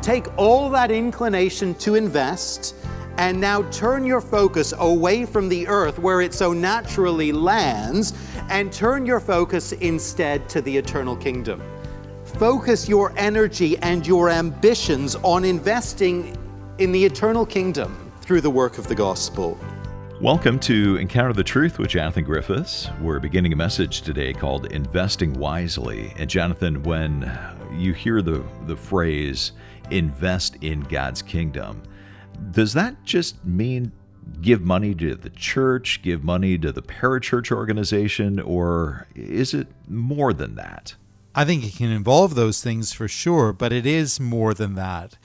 Take all that inclination to invest and now turn your focus away from the earth where it so naturally lands and turn your focus instead to the eternal kingdom. Focus your energy and your ambitions on investing in the eternal kingdom through the work of the gospel. Welcome to Encounter the Truth with Jonathan Griffiths. We're beginning a message today called Investing Wisely. And Jonathan, when you hear the phrase, invest in God's kingdom, does that just mean give money to the church, give money to the parachurch organization, or is it more than that? I think it can involve those things for sure, but it is more than that.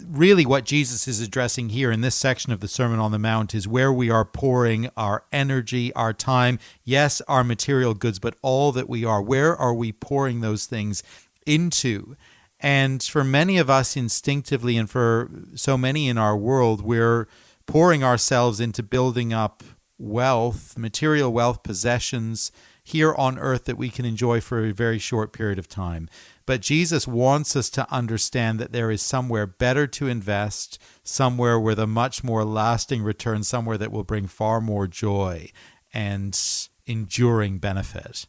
Really, what Jesus is addressing here in this section of the Sermon on the Mount is where we are pouring our energy, our time, yes, our material goods, but all that we are. Where are we pouring those things into? And for many of us instinctively, and for so many in our world, we're pouring ourselves into building up wealth, material wealth, possessions here on earth that we can enjoy for a very short period of time. But Jesus wants us to understand that there is somewhere better to invest, somewhere with a much more lasting return, somewhere that will bring far more joy and enduring benefit.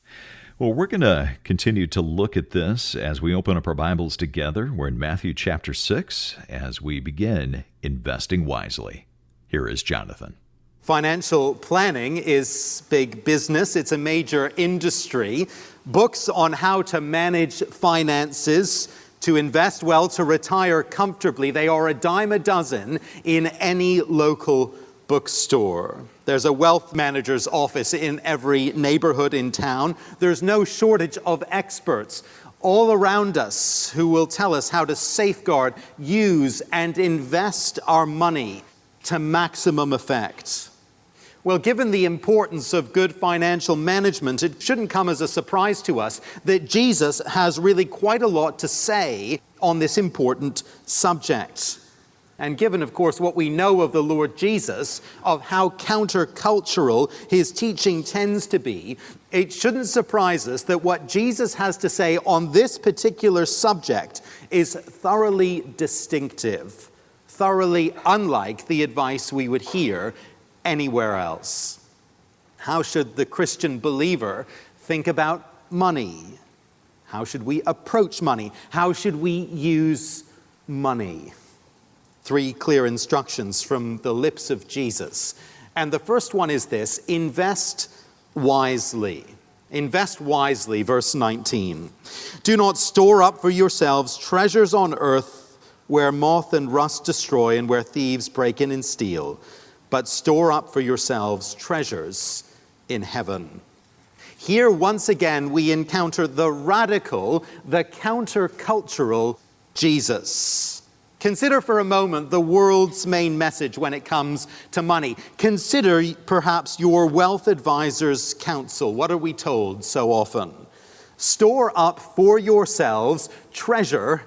Well, we're going to continue to look at this as we open up our Bibles together. We're in Matthew chapter 6 as we begin investing wisely. Here is Jonathan. Financial planning is big business. It's a major industry. Books on how to manage finances, to invest well, to retire comfortably, they are a dime a dozen in any local bookstore. There's a wealth manager's office in every neighborhood in town. There's no shortage of experts all around us who will tell us how to safeguard, use, and invest our money to maximum effect. Well, given the importance of good financial management, it shouldn't come as a surprise to us that Jesus has really quite a lot to say on this important subject. And given, of course, what we know of the Lord Jesus, of how countercultural his teaching tends to be, it shouldn't surprise us that what Jesus has to say on this particular subject is thoroughly distinctive, thoroughly unlike the advice we would hear anywhere else. How should the Christian believer think about money? How should we approach money? How should we use money? 3 clear instructions from the lips of Jesus. And the first one is this: invest wisely. Invest wisely, verse 19. Do not store up for yourselves treasures on earth where moth and rust destroy and where thieves break in and steal, but store up for yourselves treasures in heaven. Here, once again, we encounter the radical, the countercultural Jesus. Consider for a moment the world's main message when it comes to money. Consider perhaps your wealth advisor's counsel. What are we told so often? Store up for yourselves treasure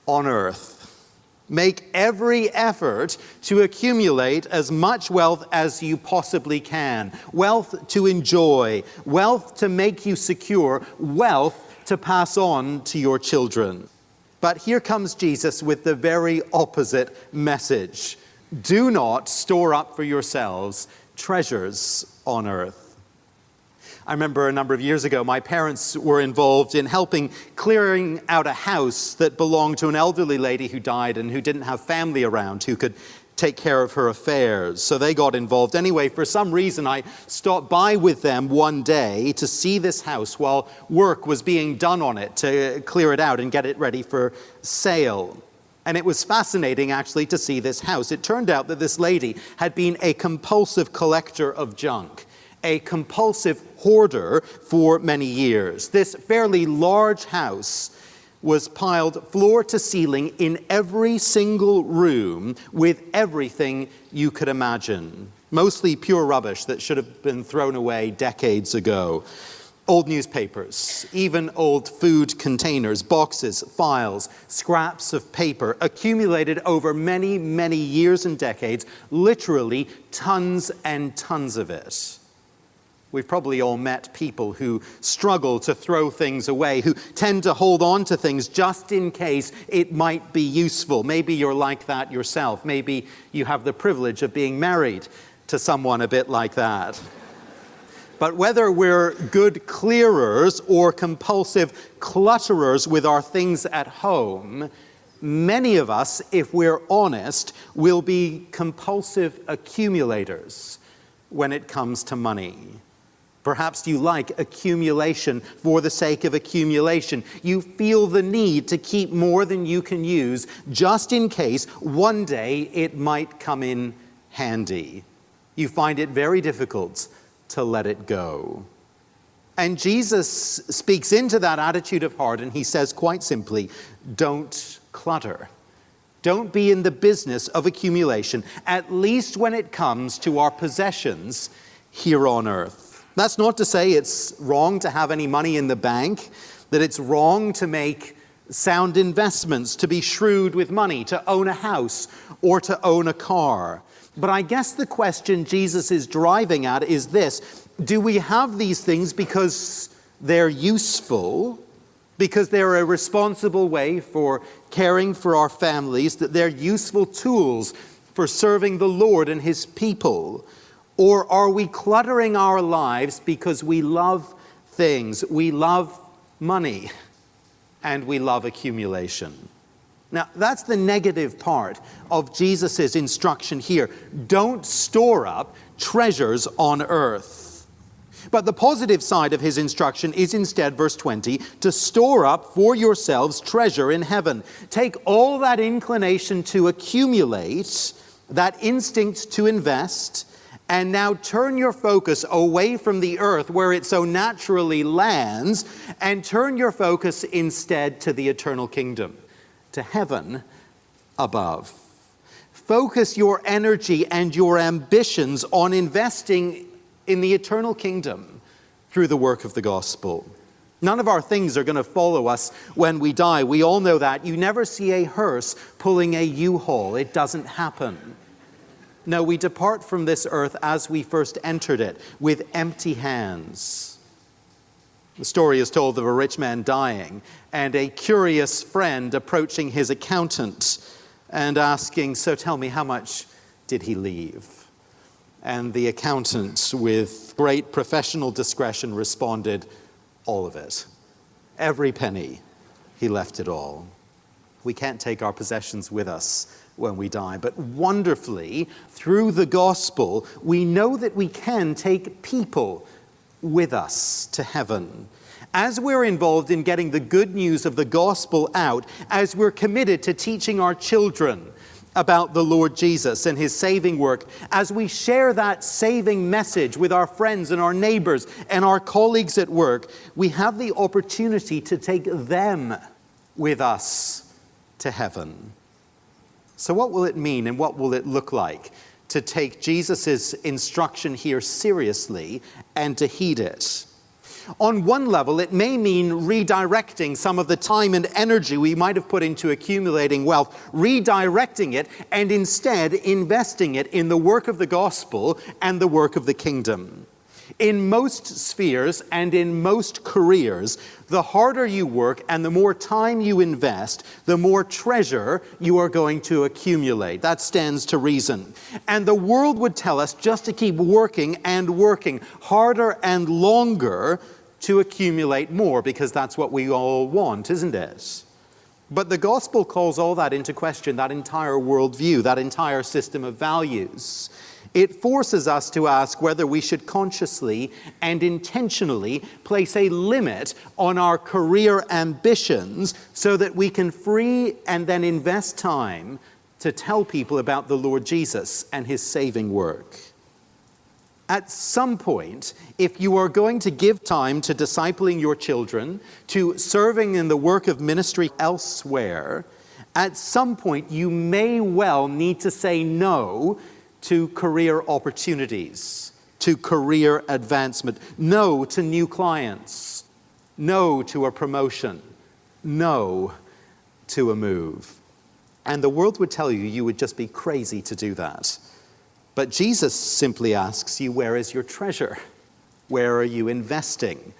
on earth. Make every effort to accumulate as much wealth as you possibly can. Wealth to enjoy, wealth to make you secure, wealth to pass on to your children. But here comes Jesus with the very opposite message. Do not store up for yourselves treasures on earth. I remember a number of years ago, my parents were involved in helping clearing out a house that belonged to an elderly lady who died and who didn't have family around who could take care of her affairs. So they got involved. Anyway, for some reason, I stopped by with them one day to see this house while work was being done on it to clear it out and get it ready for sale. And it was fascinating, actually, to see this house. It turned out that this lady had been a compulsive collector of junk, a compulsive hoarder for many years. This fairly large house was piled floor to ceiling in every single room with everything you could imagine. Mostly pure rubbish that should have been thrown away decades ago. Old newspapers, even old food containers, boxes, files, scraps of paper accumulated over many, many years and decades, literally tons and tons of it. We've probably all met people who struggle to throw things away, who tend to hold on to things just in case it might be useful. Maybe you're like that yourself. Maybe you have the privilege of being married to someone a bit like that. But whether we're good clearers or compulsive clutterers with our things at home, many of us, if we're honest, will be compulsive accumulators when it comes to money. Perhaps you like accumulation for the sake of accumulation. You feel the need to keep more than you can use just in case one day it might come in handy. You find it very difficult to let it go. And Jesus speaks into that attitude of heart, and he says quite simply, don't clutter. Don't be in the business of accumulation, at least when it comes to our possessions here on earth. That's not to say it's wrong to have any money in the bank, that it's wrong to make sound investments, to be shrewd with money, to own a house or to own a car. But I guess the question Jesus is driving at is this: do we have these things because they're useful, because they're a responsible way for caring for our families, that they're useful tools for serving the Lord and his people? Or are we cluttering our lives because we love things, we love money, and we love accumulation? Now, that's the negative part of Jesus' instruction here. Don't store up treasures on earth. But the positive side of his instruction is instead, verse 20, to store up for yourselves treasure in heaven. Take all that inclination to accumulate, that instinct to invest, and now turn your focus away from the earth where it so naturally lands, and turn your focus instead to the eternal kingdom, to heaven above. Focus your energy and your ambitions on investing in the eternal kingdom through the work of the gospel. None of our things are going to follow us when we die. We all know that. You never see a hearse pulling a U-Haul. It doesn't happen. No, we depart from this earth as we first entered it, with empty hands. The story is told of a rich man dying and a curious friend approaching his accountant and asking, "So tell me, how much did he leave?" And the accountant, with great professional discretion, responded, "All of it. Every penny. He left it all." We can't take our possessions with us when we die. But wonderfully, through the gospel, we know that we can take people with us to heaven. As we're involved in getting the good news of the gospel out, as we're committed to teaching our children about the Lord Jesus and his saving work, as we share that saving message with our friends and our neighbors and our colleagues at work, we have the opportunity to take them with us to heaven. So what will it mean and what will it look like to take Jesus' instruction here seriously and to heed it? On one level, it may mean redirecting some of the time and energy we might have put into accumulating wealth, redirecting it and instead investing it in the work of the gospel and the work of the kingdom. In most spheres and in most careers, the harder you work and the more time you invest, the more treasure you are going to accumulate. That stands to reason. And the world would tell us just to keep working and working harder and longer to accumulate more, because that's what we all want, isn't it? But the gospel calls all that into question, that entire worldview, that entire system of values. It forces us to ask whether we should consciously and intentionally place a limit on our career ambitions so that we can free and then invest time to tell people about the Lord Jesus and his saving work. At some point, if you are going to give time to discipling your children, to serving in the work of ministry elsewhere, at some point you may well need to say no to career opportunities, to career advancement, no to new clients, no to a promotion, no to a move. And the world would tell you you would just be crazy to do that. But Jesus simply asks you, where is your treasure? Where are you investing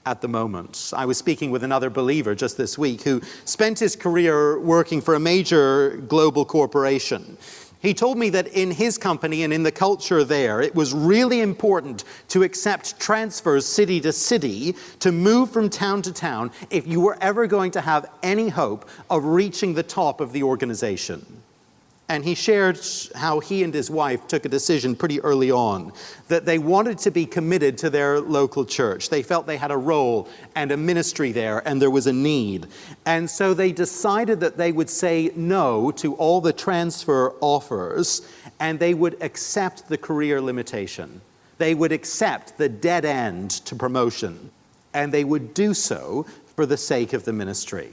at the moment? I was speaking with another believer just this week who spent his career working for a major global corporation. He told me that in his company and in the culture there, it was really important to accept transfers city to city, to move from town to town, if you were ever going to have any hope of reaching the top of the organization. And he shared how he and his wife took a decision pretty early on that they wanted to be committed to their local church. They felt they had a role and a ministry there, and there was a need. And so they decided that they would say no to all the transfer offers, and they would accept the career limitation. They would accept the dead end to promotion, and they would do so for the sake of the ministry.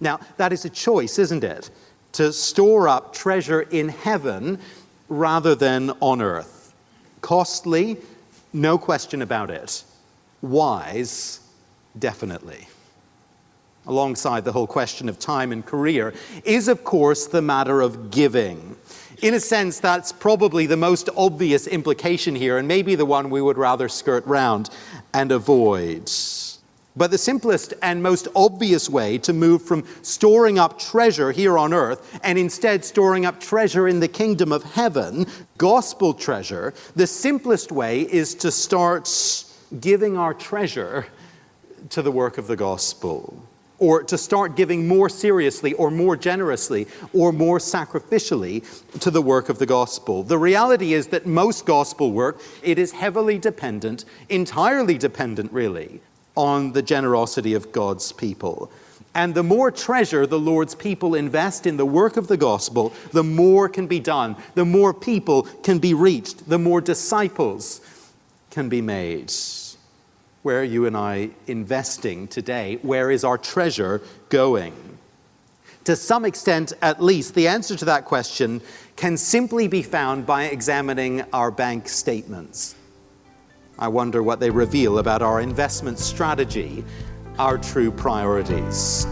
Now, that is a choice, isn't it? To store up treasure in heaven rather than on earth. Costly, no question about it. Wise, definitely. Alongside the whole question of time and career is, of course, the matter of giving. In a sense, that's probably the most obvious implication here, and maybe the one we would rather skirt round and avoid. But the simplest and most obvious way to move from storing up treasure here on earth and instead storing up treasure in the kingdom of heaven, gospel treasure, the simplest way is to start giving our treasure to the work of the gospel, or to start giving more seriously or more generously or more sacrificially to the work of the gospel. The reality is that most gospel work, it is heavily dependent, entirely dependent really, on the generosity of God's people. And the more treasure the Lord's people invest in the work of the gospel, the more can be done, the more people can be reached, the more disciples can be made. Where are you and I investing today? Where is our treasure going? To some extent, at least, the answer to that question can simply be found by examining our bank statements. I wonder what they reveal about our investment strategy, our true priorities.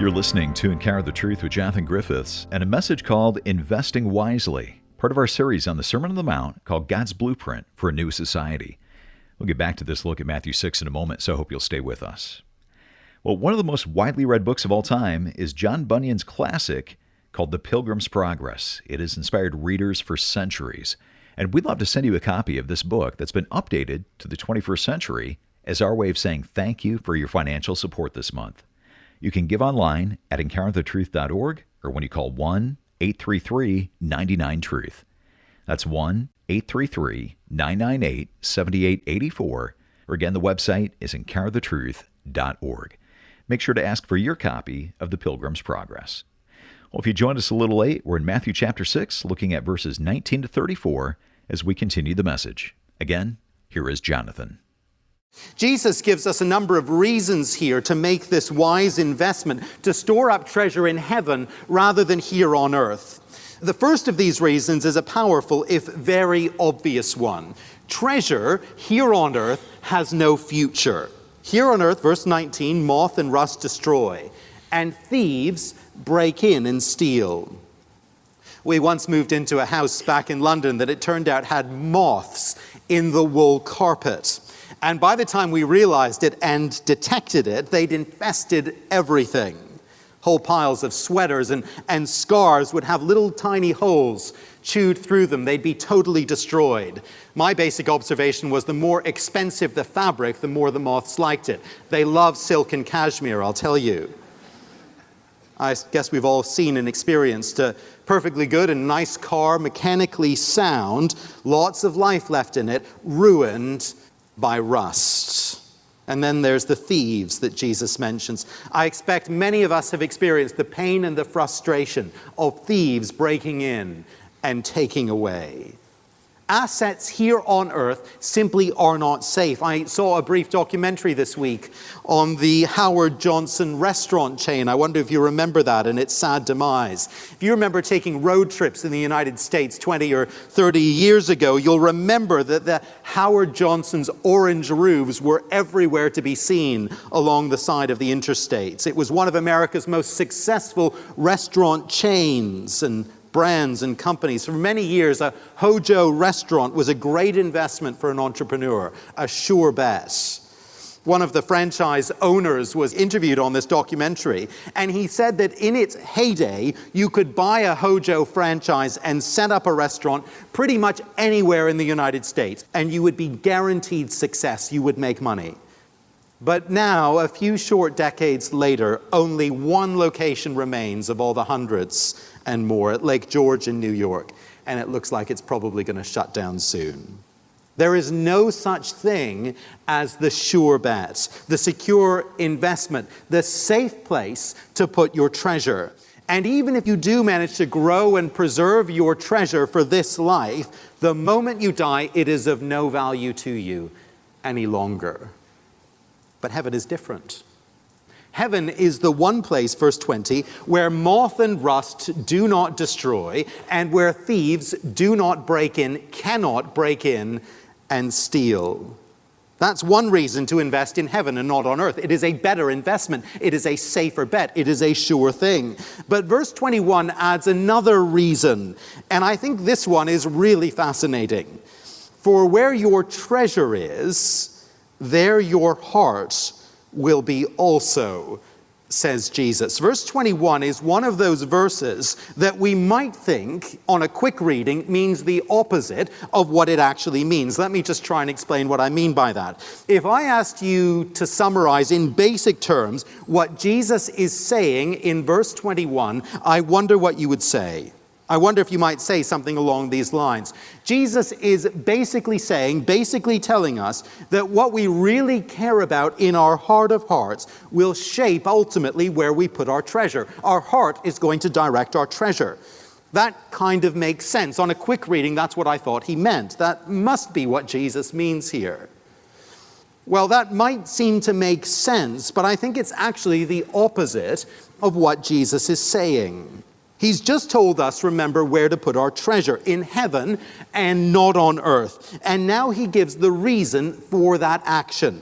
You're listening to Encounter the Truth with Jonathan Griffiths and a message called Investing Wisely, part of our series on the Sermon on the Mount called God's Blueprint for a New Society. We'll get back to this look at Matthew 6 in a moment, so I hope you'll stay with us. Well, one of the most widely read books of all time is John Bunyan's classic called The Pilgrim's Progress. It has inspired readers for centuries, and we'd love to send you a copy of this book that's been updated to the 21st century as our way of saying thank you for your financial support this month. You can give online at encounterthetruth.org or when you call 1-833-99-TRUTH. That's 1-833-998-7884, or again, the website is encounterthetruth.org. Make sure to ask for your copy of The Pilgrim's Progress. Well, if you joined us a little late, we're in Matthew chapter 6, looking at verses 19 to 34 as we continue the message. Again, here is Jonathan. Jesus gives us a number of reasons here to make this wise investment, to store up treasure in heaven rather than here on earth. The first of these reasons is a powerful, if very obvious one. Treasure here on earth has no future. Here on earth, verse 19, moth and rust destroy, and thieves break in and steal. We once moved into a house back in London that it turned out had moths in the wool carpet. And by the time we realized it and detected it, they'd infested everything. Whole piles of sweaters and scarves would have little tiny holes chewed through them. They'd be totally destroyed. My basic observation was the more expensive the fabric, the more the moths liked it. They love silk and cashmere, I'll tell you. I guess we've all seen and experienced a perfectly good and nice car, mechanically sound, lots of life left in it, ruined by rust. And then there's the thieves that Jesus mentions. I expect many of us have experienced the pain and the frustration of thieves breaking in and taking away. Assets here on earth simply are not safe. I saw a brief documentary this week on the Howard Johnson restaurant chain. I wonder if you remember that and its sad demise. If you remember taking road trips in the United States 20 or 30 years ago, you'll remember that the Howard Johnson's orange roofs were everywhere to be seen along the side of the interstates. It was one of America's most successful restaurant chains, and brands and companies. For many years, a Hojo restaurant was a great investment for an entrepreneur, a sure bet. One of the franchise owners was interviewed on this documentary, and he said that in its heyday, you could buy a Hojo franchise and set up a restaurant pretty much anywhere in the United States, and you would be guaranteed success. You would make money. But now, a few short decades later, only one location remains of all the hundreds and more at Lake George in New York, and it looks like it's probably going to shut down soon. There is no such thing as the sure bet, the secure investment, the safe place to put your treasure. And even if you do manage to grow and preserve your treasure for this life, the moment you die, it is of no value to you any longer. But heaven is different. Heaven is the one place, verse 20, where moth and rust do not destroy, and where thieves do not break in, cannot break in and steal. That's one reason to invest in heaven and not on earth. It is a better investment. It is a safer bet. It is a sure thing. But verse 21 adds another reason, and I think this one is really fascinating. For where your treasure is, there your heart will be also, says Jesus. Verse 21 is one of those verses that we might think, on a quick reading, means the opposite of what it actually means. Let me just try and explain what I mean by that. If I asked you to summarize in basic terms what Jesus is saying in verse 21, I wonder what you would say. I wonder if you might say something along these lines. Jesus is basically telling us that what we really care about in our heart of hearts will shape ultimately where we put our treasure. Our heart is going to direct our treasure. That kind of makes sense. On a quick reading, that's what I thought he meant. That must be what Jesus means here. Well, that might seem to make sense, but I think it's actually the opposite of what Jesus is saying. He's just told us, remember, where to put our treasure, in heaven and not on earth. And now he gives the reason for that action.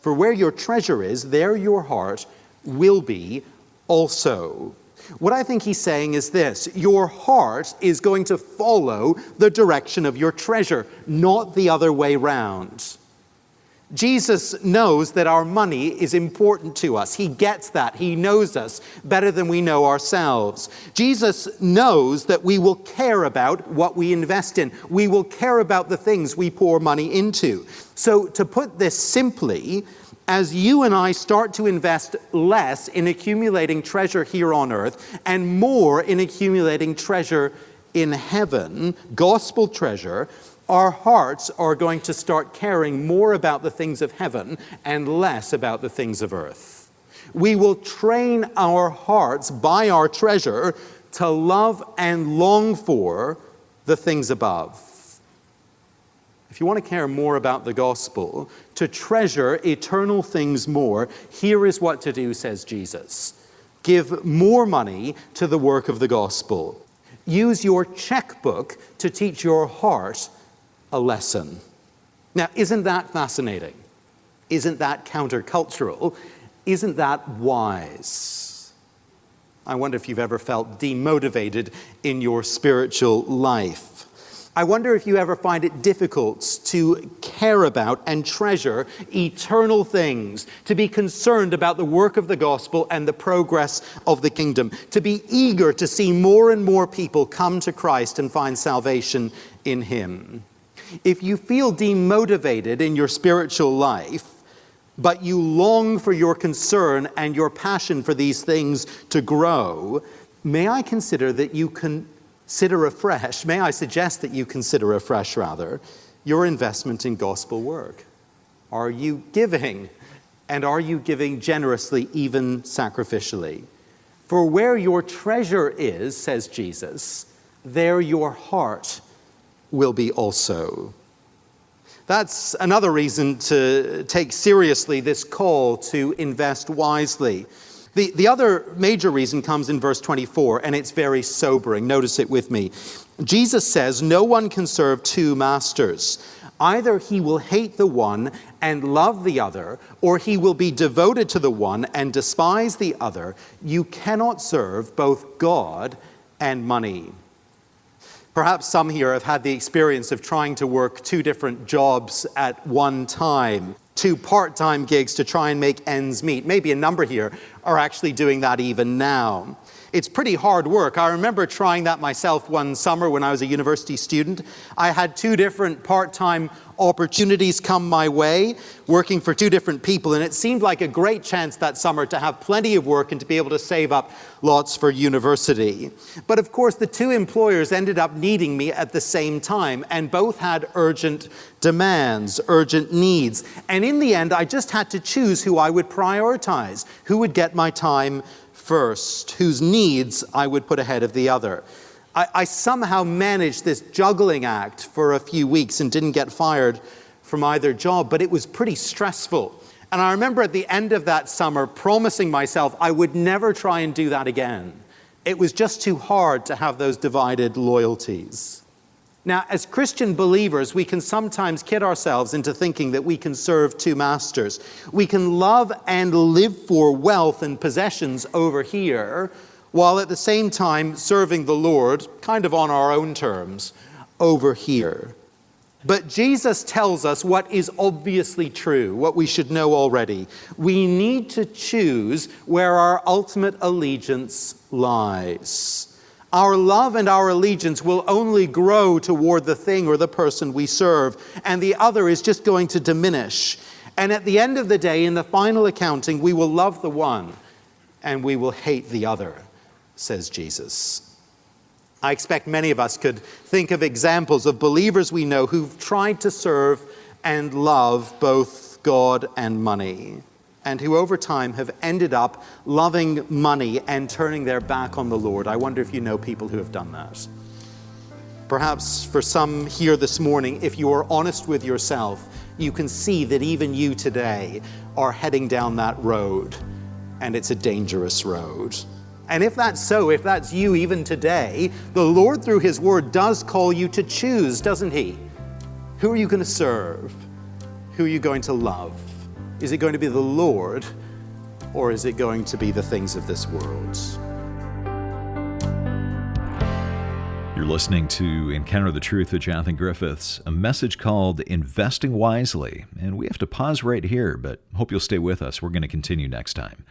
For where your treasure is, there your heart will be also. What I think he's saying is this: your heart is going to follow the direction of your treasure, not the other way round. Jesus knows that our money is important to us. He gets that. He knows us better than we know ourselves. Jesus knows that we will care about what we invest in. We will care about the things we pour money into. So to put this simply, as you and I start to invest less in accumulating treasure here on earth and more in accumulating treasure in heaven, gospel treasure, our hearts are going to start caring more about the things of heaven and less about the things of earth. We will train our hearts by our treasure to love and long for the things above. If you want to care more about the gospel, to treasure eternal things more, here is what to do, says Jesus. Give more money to the work of the gospel. Use your checkbook to teach your heart a lesson. Now, isn't that fascinating? Isn't that countercultural? Isn't that wise? I wonder if you've ever felt demotivated in your spiritual life. I wonder if you ever find it difficult to care about and treasure eternal things, to be concerned about the work of the gospel and the progress of the kingdom, to be eager to see more and more people come to Christ and find salvation in him. If you feel demotivated in your spiritual life, but you long for your concern and your passion for these things to grow, may I suggest that you consider afresh your investment in gospel work. Are you giving? And are you giving generously, even sacrificially? For where your treasure is, says Jesus, there your heart will be also. That's another reason to take seriously this call to invest wisely. The other major reason comes in verse 24, and it's very sobering. Notice it with me. Jesus says, no one can serve two masters. Either he will hate the one and love the other, or he will be devoted to the one and despise the other. You cannot serve both God and money. Perhaps some here have had the experience of trying to work 2 different jobs at one time, 2 part-time gigs to try and make ends meet. Maybe a number here are actually doing that even now. It's pretty hard work. I remember trying that myself one summer when I was a university student. I had 2 different part-time opportunities come my way, working for 2 different people, and it seemed like a great chance that summer to have plenty of work and to be able to save up lots for university. But of course, the 2 employers ended up needing me at the same time, and both had urgent demands, urgent needs. And in the end, I just had to choose who I would prioritize, who would get my time first, whose needs I would put ahead of the other. I somehow managed this juggling act for a few weeks and didn't get fired from either job, but it was pretty stressful. And I remember at the end of that summer promising myself I would never try and do that again. It was just too hard to have those divided loyalties. Now, as Christian believers, we can sometimes kid ourselves into thinking that we can serve 2 masters. We can love and live for wealth and possessions over here, while at the same time serving the Lord, kind of on our own terms, over here. But Jesus tells us what is obviously true, what we should know already. We need to choose where our ultimate allegiance lies. Our love and our allegiance will only grow toward the thing or the person we serve, and the other is just going to diminish. And at the end of the day, in the final accounting, we will love the one and we will hate the other, says Jesus. I expect many of us could think of examples of believers we know who've tried to serve and love both God and money, and who over time have ended up loving money and turning their back on the Lord. I wonder if you know people who have done that. Perhaps for some here this morning, if you are honest with yourself, you can see that even you today are heading down that road, and it's a dangerous road. And if that's so, if that's you even today, the Lord through His Word does call you to choose, doesn't He? Who are you going to serve? Who are you going to love? Is it going to be the Lord, or is it going to be the things of this world? You're listening to Encounter the Truth with Jonathan Griffiths, a message called Investing Wisely. And we have to pause right here, but hope you'll stay with us. We're going to continue next time.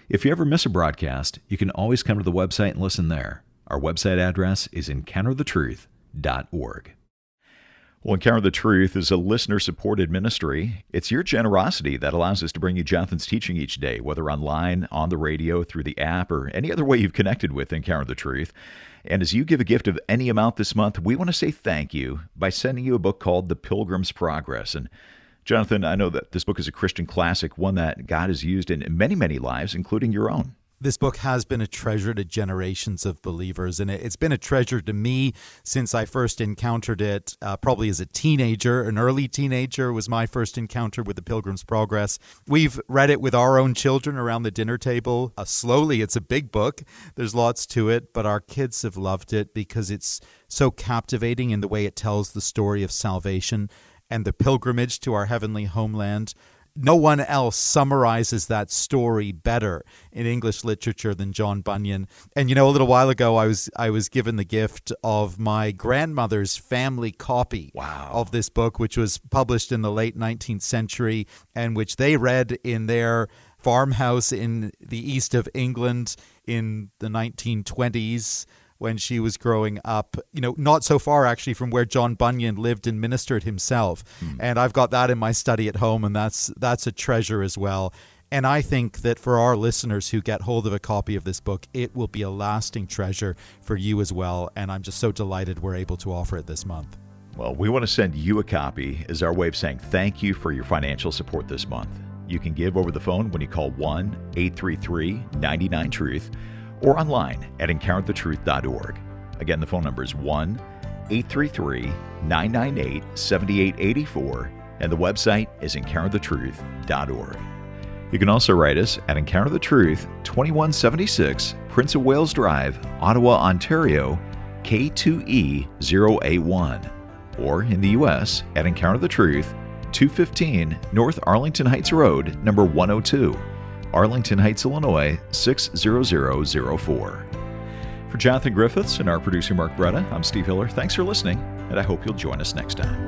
If you ever miss a broadcast, you can always come to the website and listen there. Our website address is encounterthetruth.org. Well, Encounter the Truth is a listener-supported ministry. It's your generosity that allows us to bring you Jonathan's teaching each day, whether online, on the radio, through the app, or any other way you've connected with Encounter the Truth. And as you give a gift of any amount this month, we want to say thank you by sending you a book called The Pilgrim's Progress. And Jonathan, I know that this book is a Christian classic, one that God has used in many, many lives, including your own. This book has been a treasure to generations of believers, and it's been a treasure to me since I first encountered it, probably as a teenager. An early teenager was my first encounter with The Pilgrim's Progress. We've read it with our own children around the dinner table. Slowly, it's a big book. There's lots to it, but our kids have loved it because it's so captivating in the way it tells the story of salvation and the pilgrimage to our heavenly homeland. No one else summarizes that story better in English literature than John Bunyan. And a little while ago, I was given the gift of my grandmother's family copy of this book, which was published in the late 19th century and which they read in their farmhouse in the east of England in the 1920s. When she was growing up, not so far actually from where John Bunyan lived and ministered himself. And I've got that in my study at home, and that's a treasure as well. And I think that for our listeners who get hold of a copy of this book, it will be a lasting treasure for you as well. And I'm just so delighted we're able to offer it this month. Well, we want to send you a copy as our way of saying thank you for your financial support this month. You can give over the phone when you call 1-833-99-TRUTH. or online at encounterthetruth.org. Again, the phone number is 1-833-998-7884, and the website is encounterthetruth.org. You can also write us at Encounter the Truth, 2176 Prince of Wales Drive, Ottawa, Ontario, K2E0A1, or in the U.S. at Encounter the Truth, 215 North Arlington Heights Road, number 102. Arlington Heights, Illinois, 60004. For Jonathan Griffiths and our producer Mark Bretta, I'm Steve Hiller. Thanks for listening, and I hope you'll join us next time.